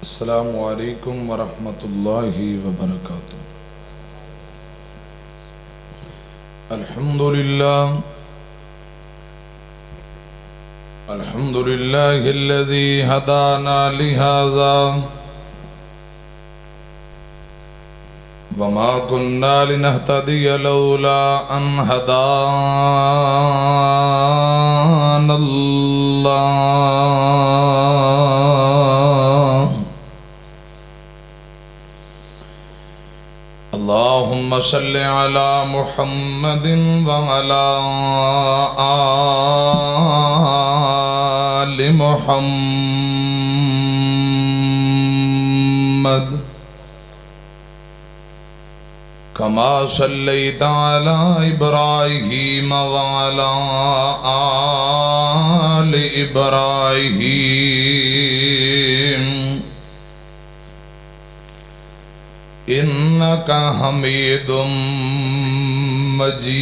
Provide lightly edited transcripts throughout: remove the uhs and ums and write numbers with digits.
अस्सलामु अलैकुम वरहमतुल्लाहि वबरकातुहू। अल्हम्दुलिल्लाहिल्लज़ी हदाना लिहाज़ा वमा कुन्ना लिनहतदिय लौला अन हदानल्लाह। अल्लाहुम्मा सल्लि अला मुहम्मदिन व अला आलि मुहम्मद कमा सल्लैता अला इब्राहीम व अला आलि इब्राहीम इन्नका हमीदुम मजीद।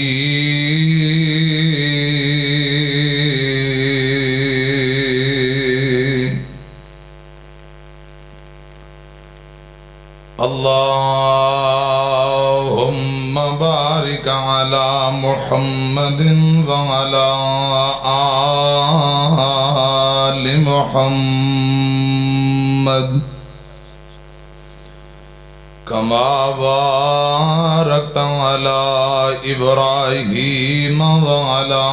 अल्लाहुम्मा बारिक अला मुहम्मदिन व अला आलि मुहम्मद कमा बारकता अला इब्राहीम व अला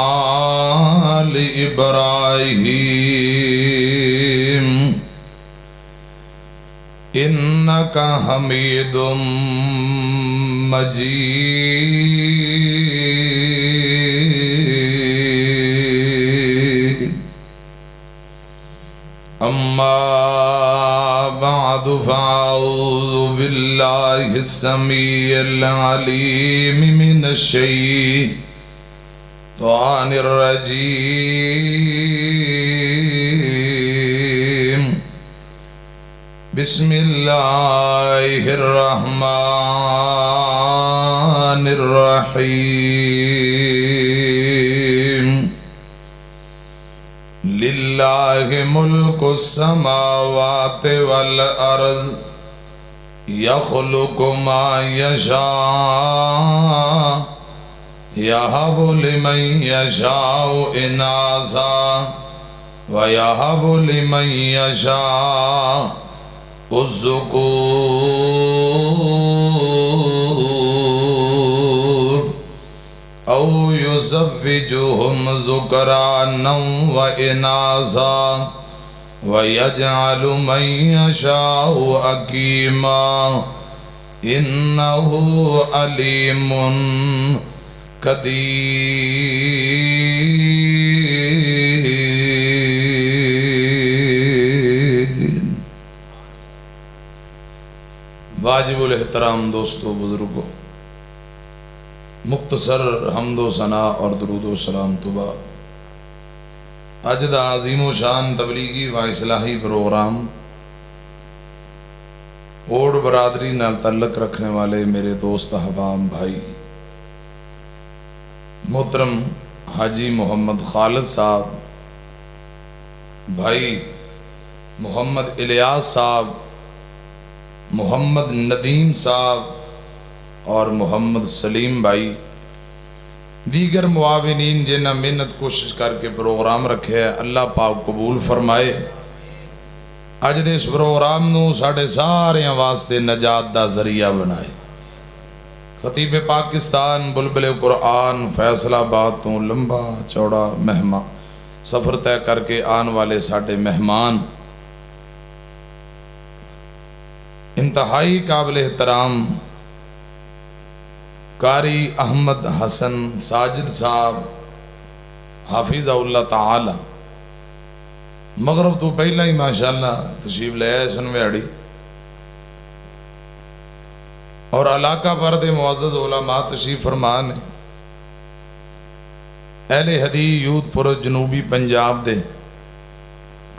आलि इब्राहीम इन्नका हमीदुम मजीद। अम्मा बादु फ़अऊज़ु बिल्लाहि स्समीइल अलीम मिनश शैतानिर रजीम। बिस्मिल्लाहिर रहमानिर रहीम। लिल्लाहि मुल्कु समावाति वल अर्ज़ यख़्लुक़ु मा यशा यहबु लिमन यशाउ इनासा व यहबु लिमन यशा उज़्ज़ुकूर औ युज़व्विजुहुम ज़ुकरानन व इनासा व यजअलु मन यशाउ अकीमा इन्नहु अलीमुन कदीर। वाजिबुल एहतराम दोस्तों बुजुर्गों, मुख्तसर हम्दो सना और दरूदो सलाम तुबा अज दा अजीमो शान तबलीगी व इस्लाही प्रोग्राम ओड बरादरी नाल तल्लक रखने वाले मेरे दोस्त अहबाम भाई मोहतरम हाजी मोहम्मद खालिद साहब, भाई मोहम्मद इलियास साहब, मोहम्मद नदीम साहब और मोहम्मद सलीम भाई, दीगर मुआविनीन जिन्हें मेहनत कोशिश करके प्रोग्राम रखे है, अल्लाह पाक कबूल फरमाए। अज दे इस प्रोग्राम नूं साडे सारियां वास्ते नजात दा जरिया बनाए। खतीब पाकिस्तान बुलबुल कुरान फैसलाबाद तो लंबा चौड़ा मेहमान सफ़र तय करके आने वाले साडे मेहमान इंतहाई काबिल एहतराम कारी अहमद हसन साजिद साहब हाफिज़हुल्लाह ताला मगरब तो पहला ही माशाअल्लाह तशरीफ ले आए सन व्याड़ी और इलाका भर दे मुअज़्ज़ज़ उलमा तशरीफ फरमान है। अहले हदीस यूथ पुर जनूबी पंजाब दे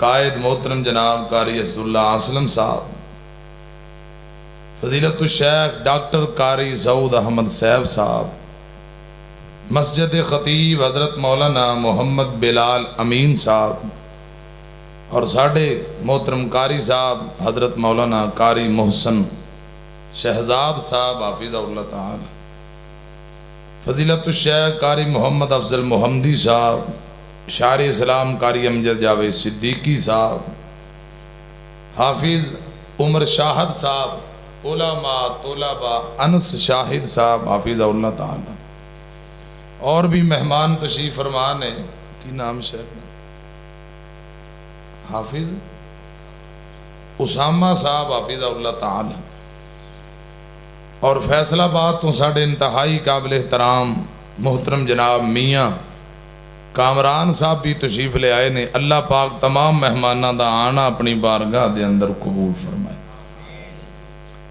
कायद मोहतरम जनाब कारी असदुल्लाह असलम साहब, फजीलतुल शेख डॉक्टर कारी सऊद अहमद सैफ साहब, मस्जिद खतीब हजरत मौलाना मोहम्मद बिलाल अमीन साहब, और साढ़े मोहतरम कारी साहब हजरत मौलाना कारी मोहसन शहजाद साहब हाफिज़हुल्लाह ताला, फजीलतुल शेख कारी मोहम्मद अफजल मोहम्मदी साहब, शार इस्लाम कारी अमजद जावेद सिद्दीकी साहब, हाफिज़ उमर शाहिद साहब, उलमा तलबा अनस शाहिद साहब हाफिज़हुल्लाह ताला, और भी मेहमान तशरीफ फरमान है। की नाम शेख हाफिज उसामा साहब हाफिज़हुल्लाह ताला, और फैसलाबाद तो साढ़े इंतहाई काबिल एहतराम मोहतरम जनाब मियाँ कामरान साहब भी तशरीफ ले आए ने। अल्लाह पाक तमाम मेहमानों का आना अपनी बारगाह के अंदर कबूल फरमाए।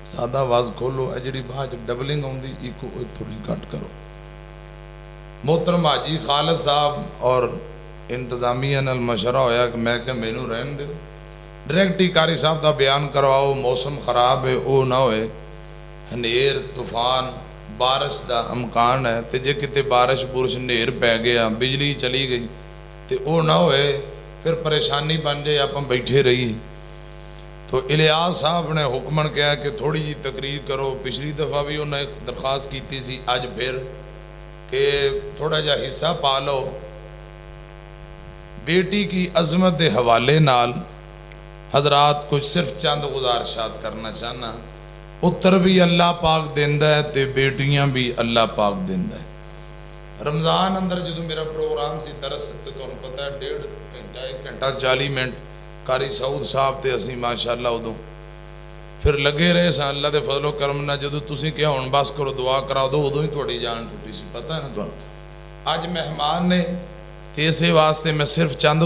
सादा आवाज़ खोलो, जी बाहर डबलिंग आती इको थोड़ी घट करो। मोहतरम हाजी खालिद साहब और इंतजामिया नाल मशवरा होया कि मैं क्या मैनू रहन दो, डायरैक्ट ही कारी साहब का बयान करवाओ, मौसम खराब है, वो ना होए हनेर तूफान बारिश का अमकान है, तो जे किते बारिश बुरिश नेर पै गया बिजली चली गई तो वो ना होए फिर परेशानी बन जाए, आप बैठे रहिए। तो इलियास साहब ने हुक्मन किया कि थोड़ी जी तकरीर करो। पिछली दफ़ा भी उन्हें एक दरख्वास्त की सी, अज फिर कि थोड़ा जा हिस्सा पा लो। बेटी की अजमत के हवाले नाल हजरात कुछ सिर्फ चंद गुजारिशात करना चाहना। पुत्र भी अल्लाह पाक देंदा है ते बेटियां भी अल्लाह पाक देंदा है। रमज़ान अंदर जो मेरा प्रोग्राम सी दरस तो तुहानू पता है 1.5 घंटा 1 घंटा 40 मिनट कारी सऊद साहब ते असी माशाअल्लाह उदों फिर लगे रहे सा। अल्लाह के फजलो करम ना जो तुसीं क्या हुण बस करो दुआ करा दो, उदों ही तुहाडी जान छुट्टी सी। पता है ना तुहानू अज मेहमान ने तो इस वास्ते मैं सिर्फ चंद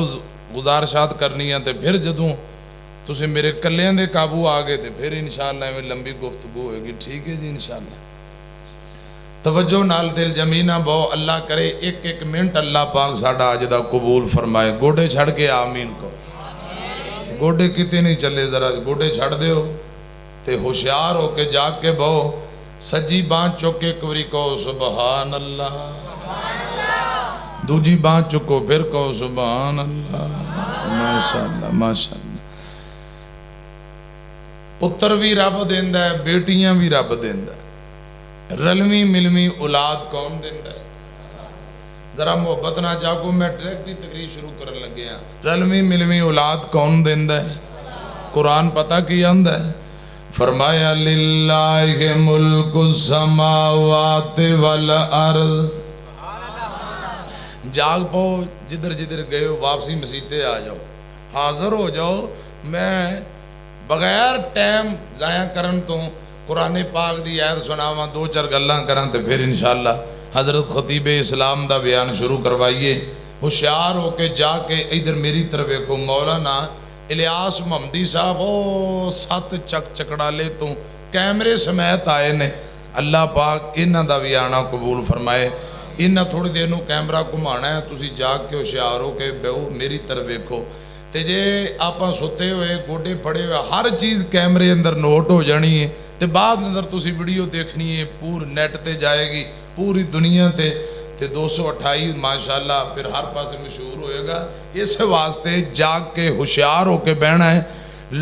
गुजारिशात करनी है, तो फिर जदों तुसीं मेरे कल्लियां दे काबू आ गए तो फिर इंशाअल्लाह एवं लंबी गुफ्तगू होगी। ठीक है जी, इंशाअल्लाह तवज्जो नाल दिल जमीना बहु। अल्लाह करे एक एक मिनट अल्लाह पाक साडा अज दा कबूल फरमाए। गोडे छड़ के आमीन को, गोडे किते नहीं चले, जरा गोडे छड़ दो तो होशियार होके जाग के बहु। सज्जी बांह चुक के एक बारी कहो सुबहान अल्लाह, दूजी बांह चुको फिर कहो सुबहान अल्लाह। माशाअल्लाह माशाअल्लाह। पुत्र भी रब देंदा है, बेटियां भी रब देंदा है। रलवी मिलवी औलाद कौन देंदा है? जरा मोहब्बत ना जागो, मैं डायरेक्ट ही तकरीर शुरू करन लगे हाँ। रलवी मिलवी औलाद कौन देंदा है? कुरान पता की आंदा है? फरमाया लिल्लाहि मुल्कु समावाति वल अर्ज़। जाग पाओ, जिधर जिधर गए हो वापसी मसीते आ जाओ, हाजिर हो जाओ। मैं बगैर टाइम जाया करन तो कुरान पाक की आयत सुनावा, 2-4 गल्लां करां तो फिर इंशाअल्लाह हजरत खतीब इस्लाम का बयान शुरू करवाइए। होशियार होके जाके इधर मेरी तरफ वेखो। मौलाना इलियास मोहम्मदी साहब ओ 7 चक चकड़ाले तो कैमरे समेत आए ने। अल्लाह पाक इन्हां दा भी आना कबूल फरमाए। इन्हां थोड़ी देर नूं कैमरा घुमाना है, तुसीं जाग के होशियार हो के बहो मेरी तरफ वेखो। तो जे आप सुते हुए गोडे फड़े हुए हर चीज़ कैमरे अंदर नोट हो जानी है, तो बाद अंदर तुसी वीडियो देखनी है, पूरी नेट ते जाएगी पूरी दुनिया ते 228 माशाअल्लाह फिर हर पासे मशहूर होएगा। इस वास्ते जाग के होशियार होके बहना है।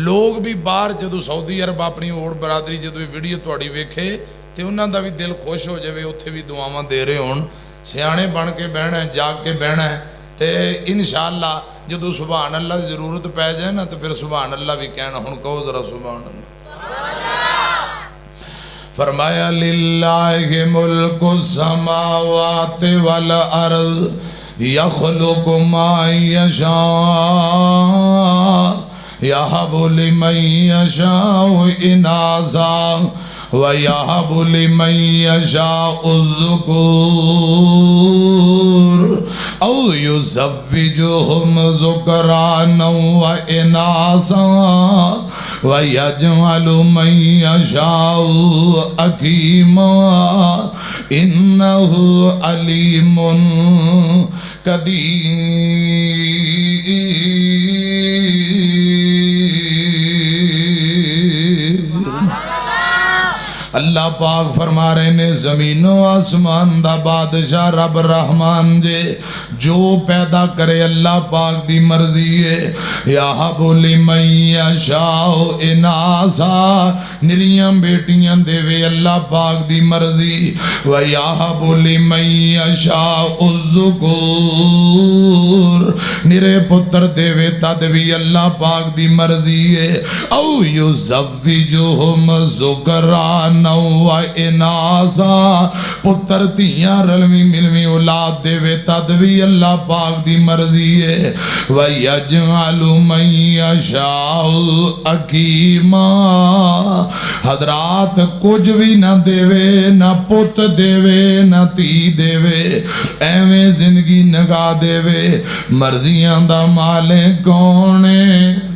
लोग भी बाहर जो सऊदी अरब अपनी ओड़ बरादरी जो वीडियो थोड़ी वेखे तो उन्होंने भी दिल खुश हो जाए, उत्थे भी दुआवां दे रहे होण। सियाणे बन के बहना है, जाग के बहना है। तो इंशाअल्लाह जो सुभान अल्लाह की जरूरत पै जाए ना तो फिर सुभान अल्लाह भी कहना। हुण कहो जरा सुभान अल्लाह। फरमाया लिल्लाहि मुल्कु समावाति वल अर्ज़ यख़्लुक़ु मा यशा यहबु लिमन यशाउ इनासा व यहबु लिमन यशाउ ज़ुकूर औ युज़व्विजुहुम ज़ुकराना व इनासा व यजअलु मन यशाउ अकीमा इन्नहु अलीमुन कदीर। अल्लाह पाक फरमा रहे ने जमीनों आसमान दा बादशाह रब रहमान जे जो पैदा करे अल्लाह पाक दी मर्जी है। या बोली मैया शाओ इनासा, निरियां बेटियां देवे अल्लाह पाक दी मर्जी। व या बोली मैया शाओ ज़ुकूर, निरे पुत्र देवे तद भी अल्लाह पाक दी मर्जी है। औ युज़व्विजुहुम ज़ुकराना व इनासा, पुत्र धीयां रलवी मिलवी औलाद देवे तद भी अल्लाह पाक दी मर्जी है। व यजअलु मन यशाउ अकीमा, हजरात कुछ भी ना देवे, ना पुत देवे ना धी देवे, एवें जिंदगी नगा देवे। मर्जियां दा मालिक कौन है?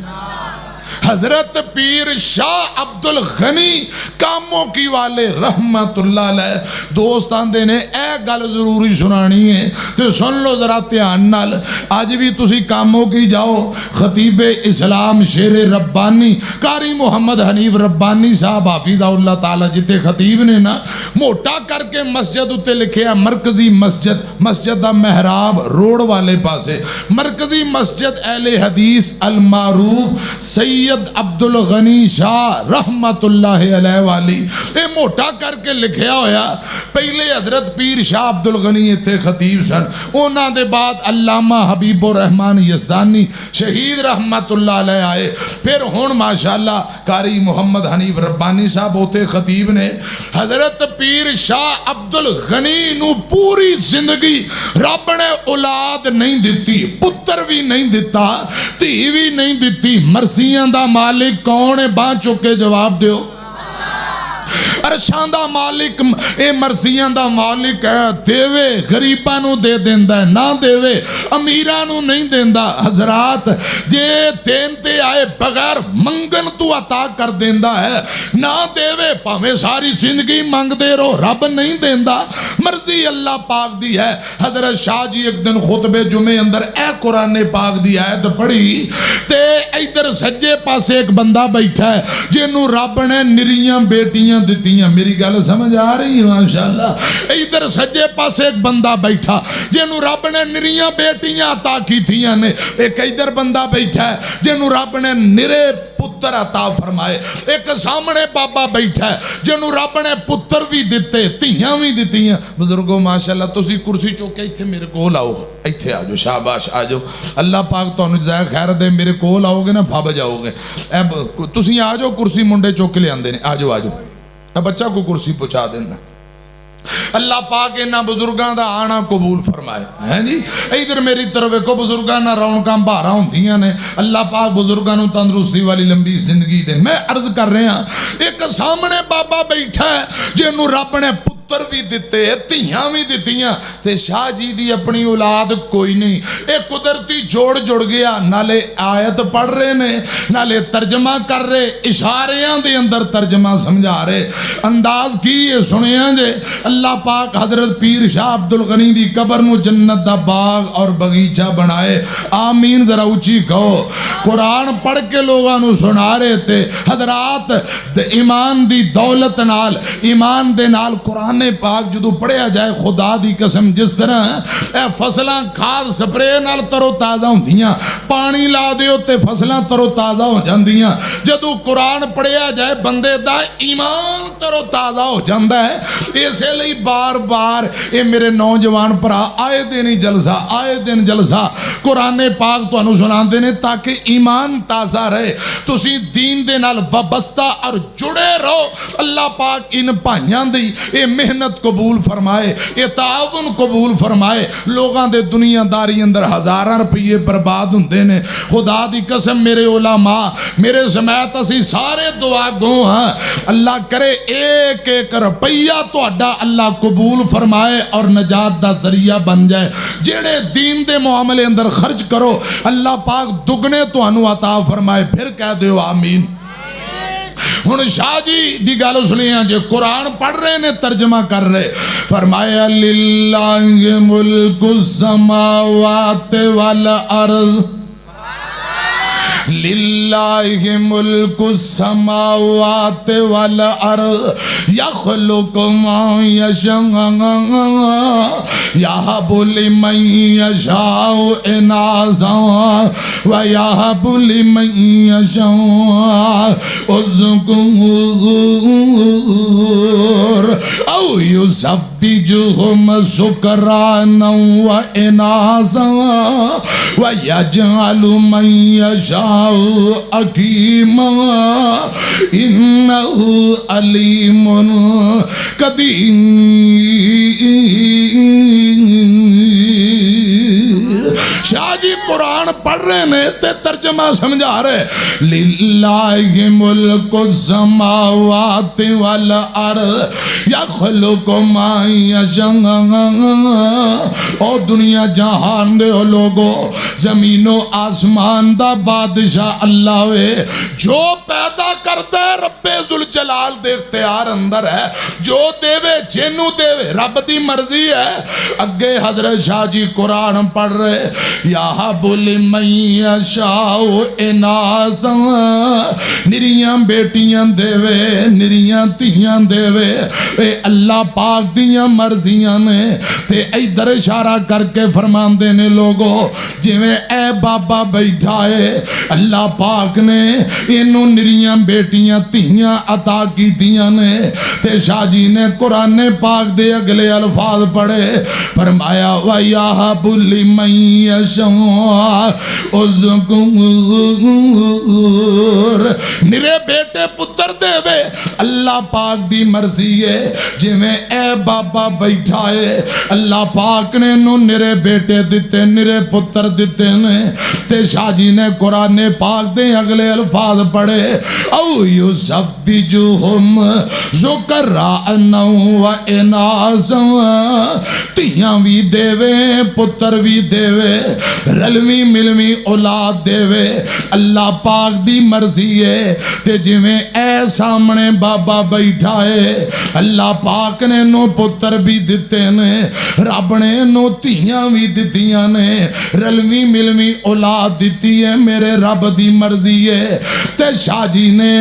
हजरत पीर शाह अब्दुल गनी कामों की वाले रहमतुल्लाह अलैह। दोस्त आंदे ने ए गल जरूरी सुनानी है तो सुन लो जरा ध्यान नाल। अज भी तुसी कामों की जाओ, खतीबे इस्लाम शेरे रब्बानी कारी मुहम्मद हनीफ रब्बानी साहब हाफिज़हुल्लाह ताला जिथे खतीब ने ना मोटा करके मस्जिद उत्ते लिखिया मरकजी मस्जिद, मस्जिद दा मेहराब रोड वाले पासे, मरकजी मस्जिद अहले हदीस अल मारूफ सैयद अब्दुल गनी शाह रहमतुल्लाह अलैह वाली, ये मोटा करके लिखिया होया। पहले हजरत पीर शाह अब्दुल गनी इत्थे खतीब सन, उन्हां दे बाद अल्लामा हबीबुर रहमान यज़दानी शहीद रहमतुल्लाह अलैह आए। फिर हुण माशाअल्लाह कारी मुहम्मद हनीफ रब्बानी साहब उते खतीब ने। हजरत पीर शाह अब्दुल गनी नू पूरी जिंदगी रब ने औलाद नहीं दिती, पुत्र भी नहीं दिता, धी भी नहीं दिती। मर्सियां दा मालिक कौन है? बांह चुक के जवाब दियो। अरशां दा मालिक ए मर्जियां दा मालिक है। देवे गरीबां नू दे देंदा है, ना देवे अमीरां नू नहीं देंदा। हजरात जे देन ते आए बगैर मंगन तू अता कर देंदा है, ना देवे भावें सारी जिंदगी मंगदे रहो रब नहीं देंदा। मर्जी अल्लाह पाक दी है। हजरत शाह जी एक दिन खुतबे जुमे अंदर ए कुरान पाक दी आयत पढ़ी ते इधर सज्जे पासे एक बंदा बैठा है जिन्नू रब ने निरियां बेटियां दित्तियां। मेरी गल समझ आ रही है? माशाअल्लाह। इधर सज्जे पासे एक बंदा बैठा जिन्नू रब ने निरियां बेटियां अता कीतियां ने। एक इधर बंदा बैठा है जिन्नू रब ने निरे पुत्र अता फरमाए। एक सामने बाबा बैठा है जिन्नू रब ने पुत्र भी दिते, धीयां भी दित्तियां। बुजुर्गो माशाअल्लाह तुसी कुर्सी चुक के इत्थे मेरे कोल आओ, इत्थे आ जाओ, शाबाश आ जाओ। अल्लाह पाक तुहानू जज़ा खैर दे। मेरे कोल आओगे ना फब जाओगे। अब तुसी आ जाओ, कुर्सी मुंडे चुक के लियाते ने। आ जाओ आ जाओ, बच्चा को कुर्सी पहुंचा देना। अल्लाह पाक इन्हां बुजुर्गों का आना कबूल फरमाए। हैं जी इधर मेरी तरफ वेखो, बुजुर्गों ना रौनकां बहारां होंदियां ने। अल्लाह पाक बुजुर्गों नूं तंदुरुस्ती वाली लंबी जिंदगी दे। मैं अर्ज कर रहा, एक सामने बाबा बैठा है जिन्होंने रब ने पुत्र भी दिते, धीयां भी दित्तियां, ते शाह जी दी अपनी औलाद कोई नहीं। एक कुदरती जोड़ जुड़ गया, नाले आयत पढ़ रहे ने नाले तर्जमा कर रहे, इशारियां दे अंदर तर्जमा समझा रहे। अंदाज की है सुनिया जे, अल्लाह पाक हजरत पीर शाह अब्दुल गनी दी कबर नूं जन्नत दा बाग और बगीचा बनाए। आमीन जरा उची कहो। कुरान पढ़ के लोगों नूं सुना रहे थे। हजरात ईमान दी दौलत नाल, ईमान दे नाल कुरान पाक जो पढ़िया जाए, खुदा दी कसम जिस तरह फसलां खाद स्प्रे नाल तरो ताज़ा होंदियां, पानी ला दिओ ते फसलां तरो ताज़ा हो जांदियां। जदों कुरान पढ़िया जाए बंदे दा ईमान तरो ताज़ा हो जाता है। इसे लिए बार बार ये मेरे नौजवान भरा आए दिन ही जलसा, आए दिन जलसा कुरान पाक तुहानू सुनाते हैं ताकि ईमान ताज़ा रहे, तुसी दीन दे नाल वाबस्ता और जुड़े रहो। अल्लाह पाक इन भाइयों दी ये मेहनत कबूल फरमाए, ये ताउन कबूल फरमाए। लोगों के दुनियादारी अंदर हज़ारां रुपये बर्बाद होंदे ने। खुदा दी कसम मेरे उलामा मेरे समेत असी सारे दुआ गो हाँ, अल्लाह करे एक एक रुपया तुहाडा अल्लाह कबूल फरमाए और नजात दा जरिया बन जाए। जेड़े दीन दे मुआमले अंदर खर्च करो अल्लाह पाक दुगने तुहानू अता फरमाए। फिर कह दो आमीन। हुण शाह जी दी गल सुनिया जे, कुरान पढ़ रहे ने तर्जमा कर रहे, फरमाया लिल्लाहि मुल्कुस समावाति वल अर्ज़। लिल्लाहि मुल्कु समावाति वल अर्ज़ यख़्लुक़ु मा यशाअ यहबु लिमन यशाअ इनाज़न व यहबु लिमन यशाअ उज़्कुर औ युज़व्विजुहुम ज़ुकरानन व इनाज़न व यजअलु मन यशाअ अक़ीमन इन्नहु अलीमुन क़दीर। शाह जी कुरान पढ़ रहे ने ते तर्जमा समझा रहे। लिल्लाहि मुल्कु समावाति वल अर्ज़ यख़्लुक़ु मा यशाअ। ओ दुनिया जहान दे लोगो, जमीनो आसमान दा बादशाह अल्लाह वे, जो पैदा करता है रब्बे जुल जलाल दे इख्तियार अंदर है, जो देवे जेनू देवे रब दी मर्जी है। अगे हजरत शाह जी कुरान पढ़ रहे, यहबु लिमन यशाअ इनाज़न, निरियां बेटियां देवे निरियां तियां देवे, ए अल्लाह पाक दियां मर्जियां ने। ते इधर इशारा करके फरमांदे ने लोगो, जिवें ए बाबा बैठा है, अल्लाह पाक ने इनू निरियां बेटियां तियां अता कीतियां ने। ते शाह जी ने कुरान पाक दे अगले अल्फाज पढ़े, फरमाया व यहबु लिमन यशाअ उज़्कुर, निरे बेटे पुत्र देवे अल्लाह पाक दी मर्जी है। जिवें ए बाबा बैठा है, अल्लाह पाक ने इनू निरे बेटे दिते निरे पुत्र दिते ने। ते शाह जी ने कुरान पाक दे अगले अल्फाज पढ़े, औ युज़व्विजुहुम ज़ुकरानन व इनाज़न, तियां भी देवे पुत्र भी देवे, रलवी मिलवी औलाद देवे, अल्लाह पाक दी मर्जी है। ते जिवें ए सामने बाबा बैठा है, अल्लाह पाक ने नो पुत्र भी दिते ने, रब ने नो तियां भी दितियां ने, रलवी मिलवी औलाद दिती है, मेरे रब दी मर्जी है। ते शाह जी ने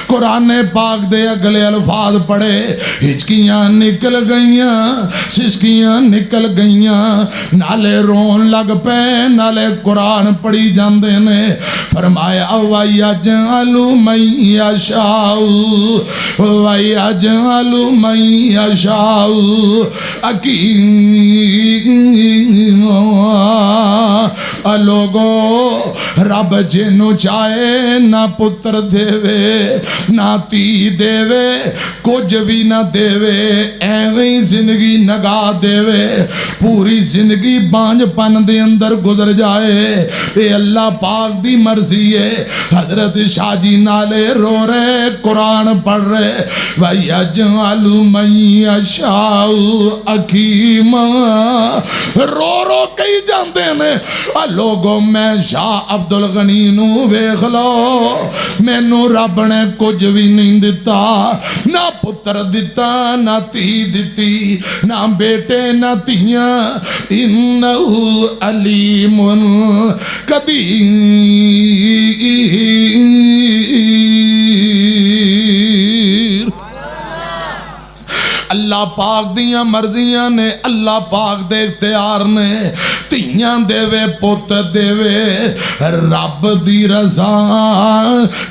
कुरान पाक दे अगले अल्फाज पढ़े, हिचकियां निकल गईयां सिसकियां निकल गईयां, नाले रोन लग पे नाले कुरान पढ़ी जांदे ने। फरमाया व यजअलु मन यशाअ व यजअलु मन यशाअ अक़ीम। लोगो रब जिन्नू चाहे ना पुत्र देवे ना धी देवे, कुछ भी ना देवे, एवें ही जिंदगी नगा देवे, पूरी जिंदगी बांझपन दे अंदर गुजर जाए, ये अल्लाह पाक दी मर्जी है। हजरत शाह जी नाले रो रहे कुरान पढ़ रहे, भाई यजअलु मन यशाअ अक़ीम, रो रो कही जाते ने लोगो मैं शाह अब्दुल गनी नू वेख लो, मैनू रब ने कुछ भी नहीं दिता, ना पुत्र दिता ना धी दिती, ना बेटे ना तियां, इन्नहु अलीमुन कदीर। अल्लाह पाक दियां मर्जियां ने, अल्लाह पाक दे इख्तियार ने, तियां देवे पुत देवे, रब दी रज़ा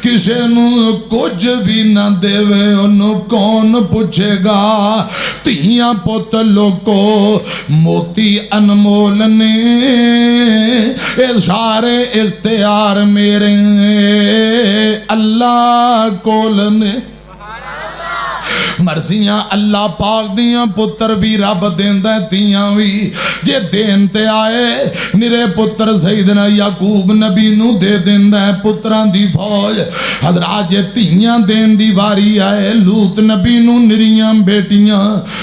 किसे नू कुछ भी ना देवे, ओनू कौन पुछेगा। तियां पुत लोको मोती अनमोल ने, ये सारे इख्तियार मेरे अल्लाह कोल ने। मर्जियां अल्लाह पाक दियां, पुत्र भी रब देंदा तियां भी, जे देन ते आए निरे पुत्र सईदना याकूब नबी नू दे देंदा है पुत्रां दी फौज। हजरात जे तियां देन दी वारी आए, लूत नबी नू निरियां बेटियां,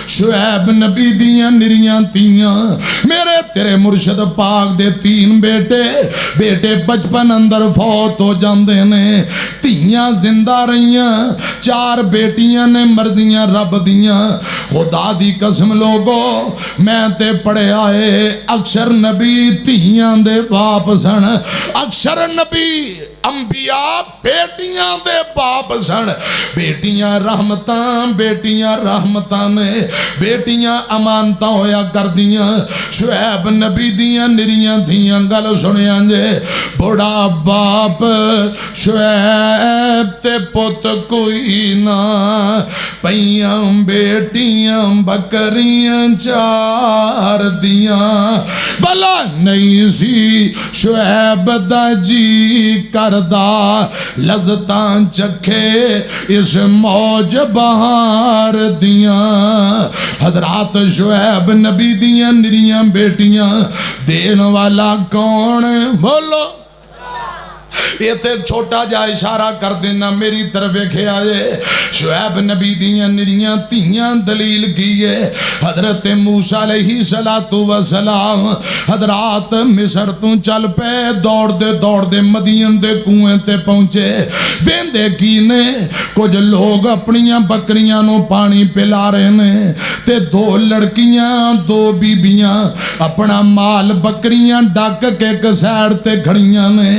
शुएब नबी दियां निरियां तियां, मेरे तेरे मुर्शद पाक दे 3 बेटे, बेटे बचपन अंदर फौत हो जांदे ने, तियां जिंदा रहियां, 4 बेटियां ने मर्जियां रब दियां। खुदा दी कसम लोगो मैं ते पढ़िया है, अक्सर नबी तियां दे बाप सन, अक्सर नबी अंबिया बेटियां दे बाप सन। बेटियां रहमतां, बेटियां रहमतां ने, बेटियां अमानता होया करदियां। शुएब नबी दियां निरियां धियां गल सुनिया जे, बड़ा बाप शुएब ते पुत कोई ना, पईयां बेटियां बकरियां चार दियां। भला नहीं सी शुएब दा जी करदा, लज़तां चखे इस मौज बहार दियां। हजरात शुएब नबी दियां निरियां बेटियां देन वाला कौन? बोलो। ये ते छोटा जा इशारा कर देना मेरी तरफ वेख्या जे। शुएब नबी दियां निरियां धीयां दलील की है। हजरत मूसा अलैहिस्सलातु वस्सलाम हजरात मिस्र तू चल पे, दौड़दे दौड़दे मदीन दे कुएं ते पहुंचे। वेंदे की ने कुछ लोग अपनियां बकरियां नू पानी पिला रहे ने, ते दो लड़कियां दो बीबियां अपना माल बकरियां डक के एक साइड ते खड़ियां ने।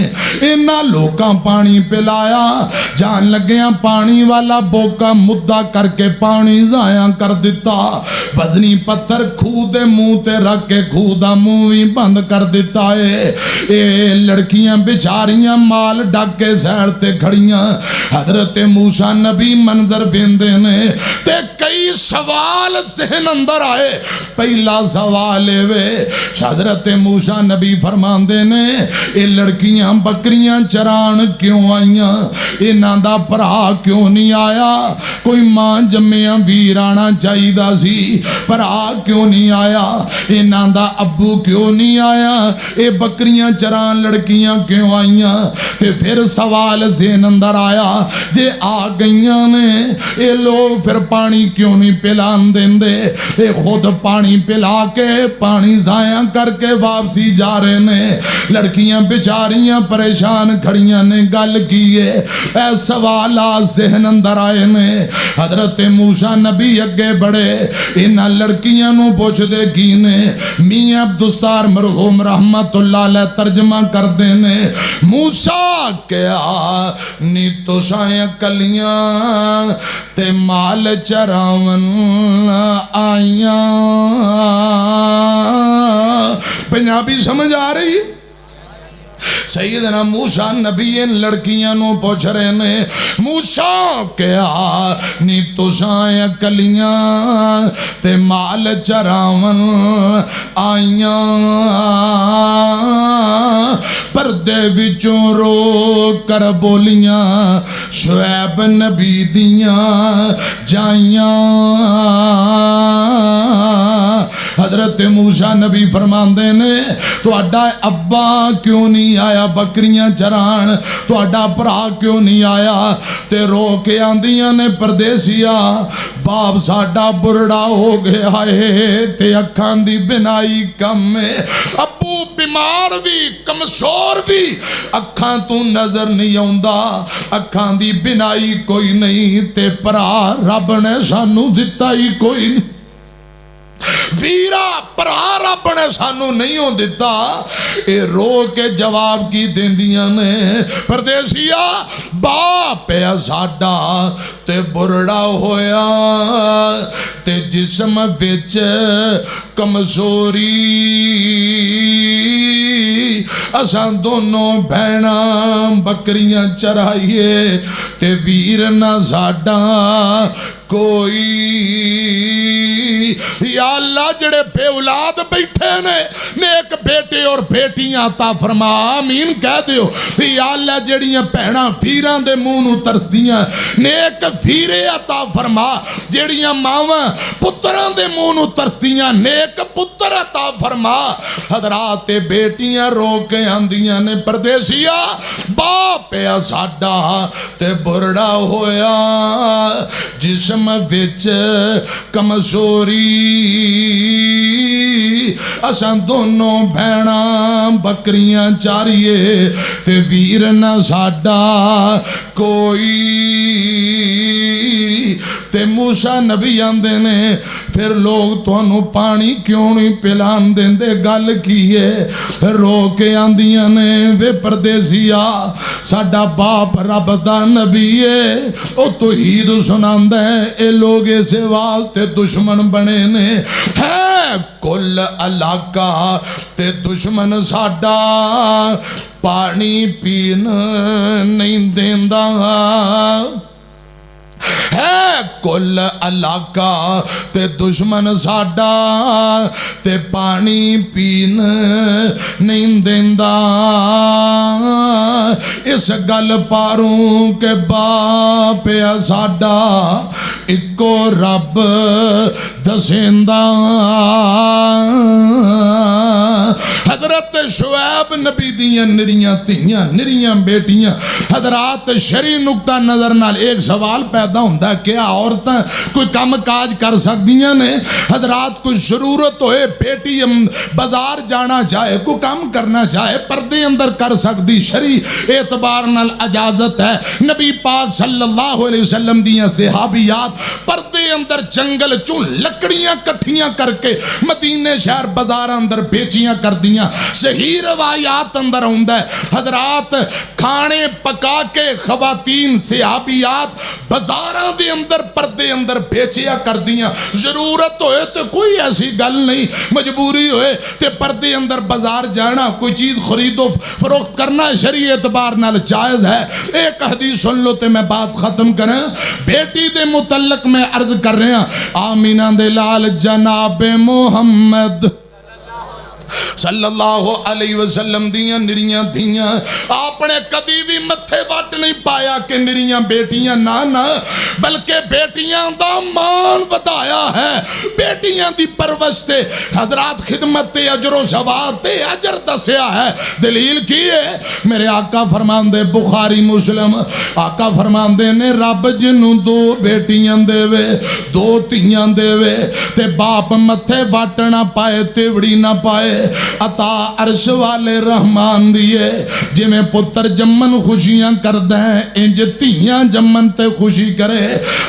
इन्हां लोकां पानी पिलाया, जान लग्या पानी वाला बोका मुद्दा करके पानी जाया कर दिता। वजनी पत्थर खूह दे मुंह ते रख के खूह दा मुंह भी बंद कर दिता है। ये लड़कियां बेचारियां माल डक के सैड ते खड़ियां। हजरत मूसा नबी मंजर वेंदे ने ते कई सवाल ज़हन अंदर आए। पहला सवाल वे, हजरत मूसा नबी फरमांदे ने ये लड़कियां बकरियां चरान क्यों आईयां? इन्हां दा भरा क्यों नहीं आया? कोई मां जम्मिया वीर आना चाहिदा सी, भरा क्यों नहीं आया? इन्हां दा अब्बू क्यों नहीं आया? ये बकरियां चरान लड़कियां क्यों आईयां? ते फिर सवाल ज़हन अंदर आया, जे आ गईयां ने ये लोग फिर पानी क्यों नहीं पिलान देंदे? ये खुद पानी पिला के पानी जाया करके वापसी जा रहे ने। लड़कियां बेचारियां परेशान खड़ियां ने। गल की है ऐ सवाल ज़हन अंदर आए ने। हजरत मूसा नबी अगे बढ़े, इन्हां लड़कियां नू पुछदे की ने। मियां अब्दुस्तार मरहूम रहमतुल्लाह अलैह तर्जमा करदे ने, मूसा क्या नी तुसां कलियां ते माल चरावन आईयां? पंजाबी समझ आ रही? सैयदना मूसा नबी इन लड़कियां नू पूछ रहे ने, मूसा क्या नी तुसां कलियां ते माल चरावन आईयां? पर्दे विचों रो कर बोलियां शुएब नबी दियां जाइयां। हजरत मूसा नबी फरमांदे ने, तुहाडा अब्बा क्यों नहीं आया बकरियां चरान? तुहाडा भरा क्यों नहीं आया? ते रो के आंदियां ने, परदेसिया बाप साडा बुरड़ा हो गया है ते अखां दी बिनाई कम है। अब्बू बीमार भी कमजोर भी, अखां तू नजर नहीं आउंदा, अखां दी बिनाई कोई नहीं, ते भरा रब ने सानू दिता ही कोई नहीं। वीरा भरा रब ने सानू नहीं हो दिता। ये रो के जवाब की देंदियां ने, परदेसिया बाप है साडा ते बुरड़ा होया ते जिस्म विच कमजोरी, असां दोनों भैणा बकरियां चराइए ते वीर ना साडा कोई। या अल्लाह जड़े बेऔलाद बैठे ने, नेक बेटे और बेटियां अता फरमा, आमीन कह दियो। या अल्लाह जड़ियां भैणा वीरां दे मुंह नूं तरसदियां, नेक वीरे अता फरमा। जड़ियां मावां पुत्रां दे मुंह नूं तरसदियां, नेक पुत्र अता फरमा। हजरात ते बेटियां रो के आंदियां ने, परदेसिया बाप है साडा ते बुरड़ा होया जिस्म विच कमजोरी, असां दोनों भैणा बकरियां चारिए ते वीर न साडा कोई। ते मूसा नबी आंदे ने फिर लोग तुहानू पानी क्यों नहीं पिलान देंदे, गल की है? रो के आंदियां ने वे परदेसिया साडा बाप रब दा नबी है, ओ तौहीद सुनांदा है, ए लोग इसे वास्ते दुश्मन बने ने। है कुल इलाका ते दुश्मन साडा पानी पीन नहीं देंदा। है कुल इलाका ते दुश्मन साडा ते पानी पीन नहीं देंदा। इस गल पारूं के बाप आ साडा इको रब दसेंदा। हजरत शुएब नबी दियां निरियां धीयां निरियां बेटियां। हजरात शरी नुक्ता नजर नाल एक सवाल पैदा होंदा, क्या औरतां कोई काम काज कर सकदियां ने? हजरात कोई जरूरत होए, बेटी बाजार जाना चाहे, कोई काम करना चाहे, पर्दे अंदर कर सकदी, शरी एतबार नाल इजाजत है। नबी पाक सल्लल्लाहु अलैहि वसल्लम दियां सहाबियात पर्दे अंदर जंगल चों लकड़ियां कट्ठियां करके मदीने शहर बाजार अंदर बेचियां कर दियां। सही रवायात अंदर आउंदा है हजरात खाने पका के खवातीन सहाबियात बाजारां दे अंदर पर्दे अंदर बेचिया कर दियां। जरूरत होए तो कोई ऐसी गल नहीं, मजबूरी होए ते पर्दे अंदर बाजार जाना, कोई चीज खरीदो फरोख्त करना शरी एतबार नाल जायज है। एक हदीस सुन लो ते मैं बात खत्म करें। बेटी दे मुतल्लक मैं अर्ज कर रहा, आमीना दे लाल जनाबे मुहम्मद सल्लल्लाहु अलैहि वसल्लम दियां निरियां धीयां आपने कदी भी मत्थे वट नहीं पाया कि निरियां बेटियां, ना ना, बल्कि बेटियां दा मान बताया है। बेटियां दी परवरिश ते हजरात खिदमत ते अजरो सवाब ते अजर दसिया है। दलील की है? मेरे आका फरमांदे बुखारी मुस्लिम आका फरमांदे ने रब जिन्नू दो बेटियां देवे दो धीयां देवे ते बाप मत्थे वट ना पाए तिवड़ी ना पाए, अता अर्श वाले रहमान दिए। जिमें पुत्र जम्मन खुशियां करदा है इंज धीयां जम्मन ते खुशी करे,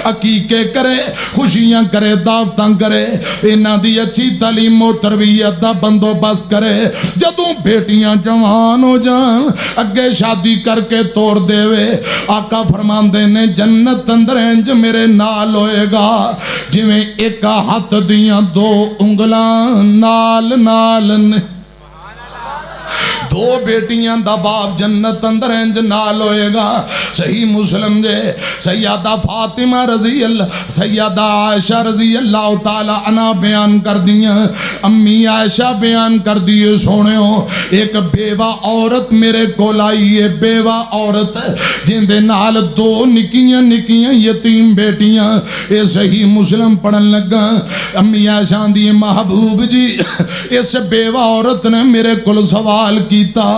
अकीके करे, खुशियां करे, दावतां करे, इन्हां दी अच्छी तालीम और तरबियत दा बंदोबस्त करे। जदों बेटियां जवान हो जान अगे शादी करके तोड़ देवे, आका फरमांदे ने जन्नत अंदर इंज मेरे नाल होएगा जिवें एक हाथ दियां दो उंगलां नाल नाल ने। दो बेटियां दा बाप जन्नत अंदर इंज नाल होएगा। सही मुस्लिम जे सैयदा फातिमा रजी अल्लाह सैयदा आयशा रजी अल्लाह तआला अन्हा बयान कर दियां। अम्मी आयशा बयान कर दिए सोनियो एक बेवा औरत मेरे कोल आई है, बेवा औरत जिंदे नाल दो निक्कियां निक्कियां यतीम बेटियां। ये सही मुस्लिम पढ़न लगा। अम्मी आयशा दी महबूब जी इस बेवा औरत ने मेरे कोल सवाल कीता,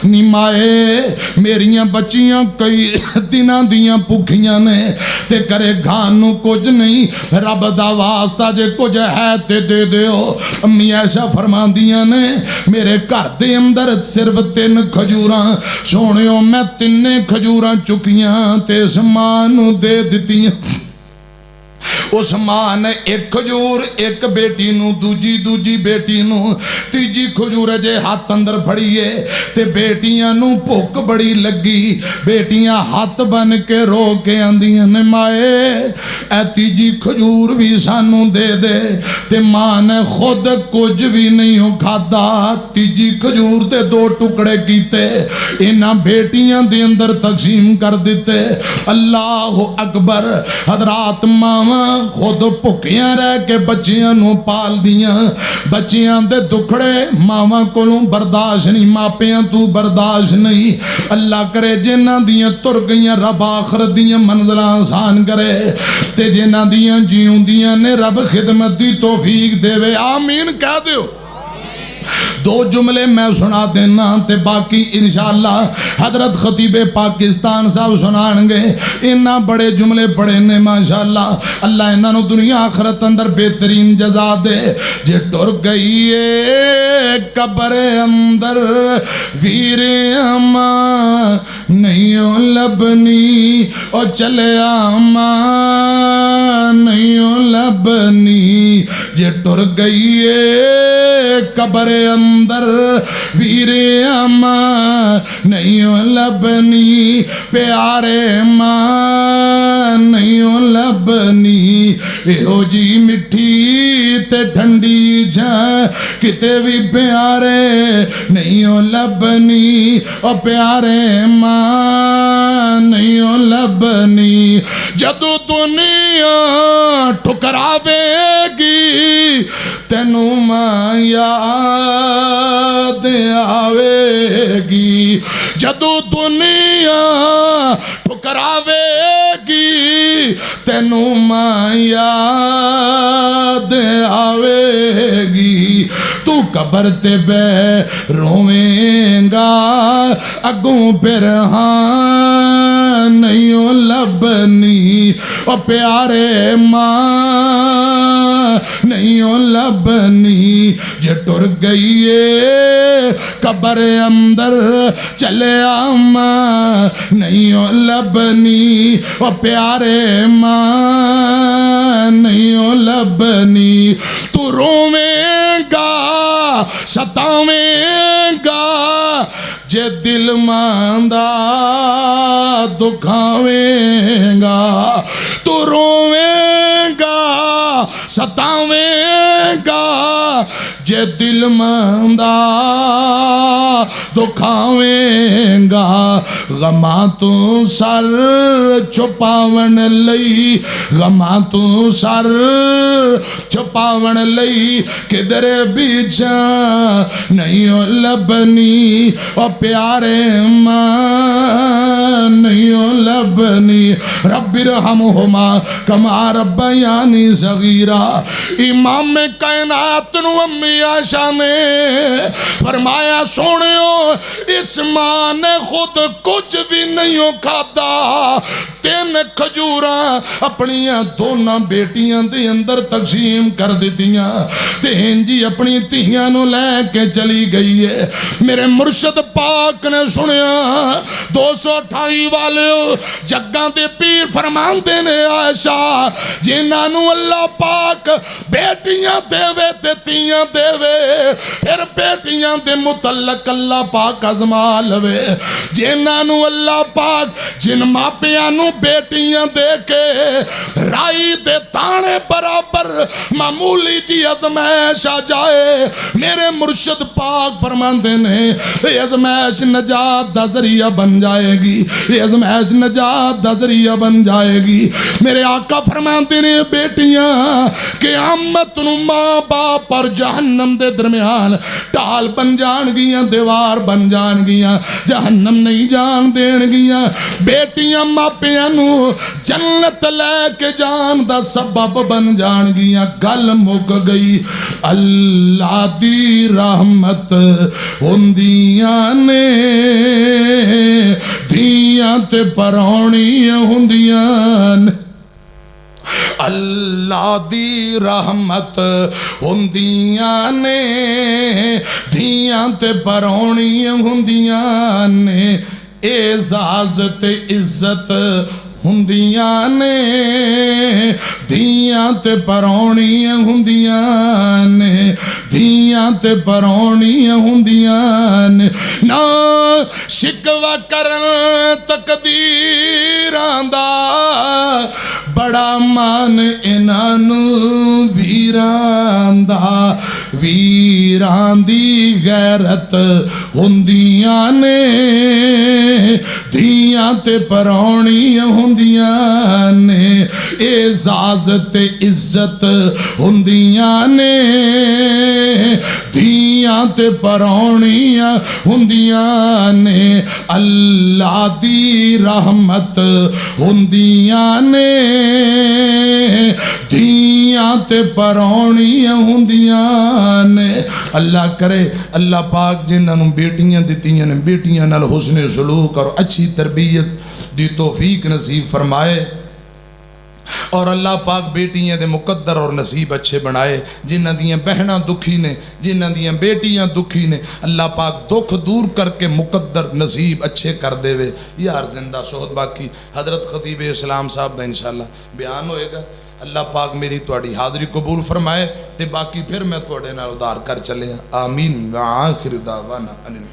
निमाए मेरिया बच्चियां कई दिनां दियां भुखियां ने ते करे खान नूं कुछ नहीं, रब दा वास्ता जे कुछ है ते दे दिओ। अम्मी ऐशा फरमांदियां ने मेरे घर दे अंदर सिर्फ 3 खजूरां सोनियो मैं 3 खजूरां चुकियां ते इस मां नूं दे दित्तियां। उस मां ने एक खजूर एक बेटी नूं दूजी दूजी बेटी नूं तीजी खजूर जे हाथ अंदर फड़ीए ते बेटियां नूं भुख बड़ी लगी। बेटियां हाथ बन के रो के आंदियां ने माए ए तीजी खजूर भी सानू दे दे। ते मां ने खुद कुछ भी नहीं खादा, तीजी खजूर दे 2 टुकड़े कीते इन्हां बेटियां दे अंदर तकसीम कर दिते। अल्लाह अकबर। हजरात मावा खुद भुखियां रह के बच्चियां नूं पाल दियां, बच्चियां दे दुखड़े मावां कोलों बर्दाश्त नहीं, मापियां तू बर्दाश्त नहीं। अल्लाह करे जिन्हां दियां तुर गईयां रब आखिरत दियां मंजिलां आसान करे ते जिन्हां दियां जीउंदियां ने रब खिदमत दी तौफीक देवे। आमीन कह दिओ। दो जुमले मैं सुना देना ते बाकी इंशाअल्लाह हजरत खतीबे पाकिस्तान साहब सुनाएंगे। इन्ना बड़े जुमले पढ़े ने माशाअल्लाह। अल्लाह इन्हों दुनिया आखरत अंदर बेहतरीन जजा दे। जे टुर गई है कब्र अंदर वीर अमा नहीं लबनी और चले आमा नहीं लबनी। जे टुर गई है कब्र अंदर वीर अमा नहीं लबनी प्यारे मां नहीं लबनी। एहो जी मिठी ते ठंडी जा किते भी प्यारे नहीं लबनी और प्यारे मां नहीं लबनी। जदों दुनिया ठुकरावेगी तेनू मां याद आवेगी। जदों दुनिया ठुकरावेगी तेनू मां याद आवेगी। तू कब्र ते बह रोवेंगा अगों फिर हाँ नहीं लबनी और प्यारे मां नहीं लबनी। जे टुर गई है कब्र अंदर चले आमा नहीं लबनी और प्यारे मां नहीं लबनी। तू रोवेंगा सतावेंगा जे दिल मांदा दुखावेंगा। तू रोवेंगा सतावेंगा जे दिल मांदा दुखावेंगा। गमा तू सर छुपावन लई गमा तू सर छुपावन लई किधरे बीचा नहीं लबनी और प्यारे मां नहीं लबनी। रब्बिर हमहुमा कमा रब्बयानी सगीरा। इमाम कायनात नु अम्मी आशा ने फरमाया सोनियो इस मां ने खुद कुछ भी नहीं खादा। 3 खजूरा अपनिया दोनों बेटियां दे अंदर तकसीम कर दितियां ते इंजी अपनी धीयां नु लेके चली गई है। मेरे मुर्शद पाक ने सुनिया 228 वाले जग्गा दे पीर फरमांदे ने आयशा जिन्हां अल्लाह पाक बेटियां देवे ते तियां देवे फिर बेटियां दे मुतल्लक अल्लाह पाक आजमा लवे। जिन्हां अल्लाह पाक जिन मापियां नू बेटियां दे के राई दे ताने बराबर मामूली जी अजमैश आ जाए मेरे मुर्शद पाक फरमांदे ने अजमैश नजात दा जरिया बन जाएगी। ये अजमैश नजात दा जरिया बन जाएगी। मेरे आका फरमाते ने बेटियां क़यामत नूं मां बाप और जहन्नम दे दरमियान ढाल बन जाणगियां दीवार बन जाणगियां जहन्नम नहीं जान देणगियां। बेटियां मापियां नूं जन्नत लैके जान दा सबब बन जाणगियां। गल मुक गई। अल्लाह दी रहमत हुंदियां ने धीयां ते परौणियां हुंदियां ने। अल्लाह दी रहमत हुंदियां ने धीयां ते परौणियां हुंदियां ने। एजाज़ ते इज्जत हुंदियां ने धीयां ते परौणियां हुंदियां ने धीयां ते परौणियां हुंदियां ने। ना शिकवा करन तकदीरां दा बड़ा मान इन्हां नूं वीरां दा। वीरां दी गैरत हुंदियां ने धीयां ते परौणियां हुंदियां ने। एजाज़ ते इज्जत हुंदियां ने धीयां ते परौणियां हुंदियां ने। अल्लाह दी रहमत हुंदियां ने धीयां धीआं ते पराउणियां हुंदियां ने। अल्लाह करे अल्लाह पाक जिन्होंने बेटियां दित्तियां ने बेटियां नाल हुस्ने सलूक और अच्छी तरबियत दी तौफीक नसीब फरमाए और अल्लाह पाक बेटियां दे मुकद्दर और नसीब अच्छे बनाए। जिन्हां दियां बहना दुखी ने जिन्हां दियां बेटियां दुखी ने अल्लाह पाक दुख दूर करके मुकद्दर नसीब अच्छे कर देवे। यार जिंदा सोहत बाकी हजरत खतीब इस्लाम साहब का इंशाअल्लाह बयान होएगा। अल्लाह पाक मेरी तुहाडी हाज़री कबूल फरमाए ते बाकी फिर मैं तुहाडे नाल उधार कर चलिया। आमीन व आखिर दावाना।